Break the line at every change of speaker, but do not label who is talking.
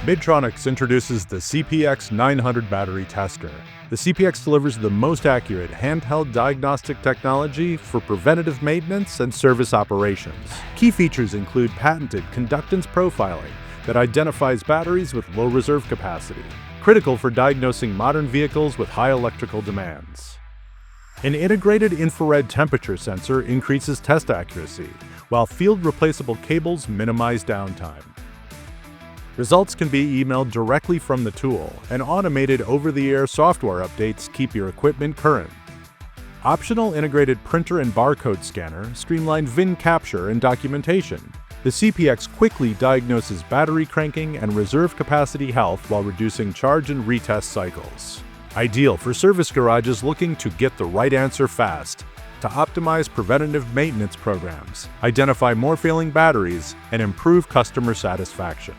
Midtronics introduces the CPX 900 battery tester. The CPX delivers the most accurate handheld diagnostic technology for preventative maintenance and service operations. Key features include patented Conductance Profiling that identifies batteries with low reserve capacity, critical for diagnosing modern vehicles with high electrical demands. An integrated infrared temperature sensor increases test accuracy, while field-replaceable cables minimize downtime. Results can be emailed directly from the tool, and automated over-the-air software updates keep your equipment current. Optional integrated printer and barcode scanner streamline VIN capture and documentation. The CPX quickly diagnoses battery cranking and reserve capacity health while reducing charge and retest cycles. Ideal for service garages looking to get the right answer fast, to optimize preventative maintenance programs, identify more failing batteries, and improve customer satisfaction.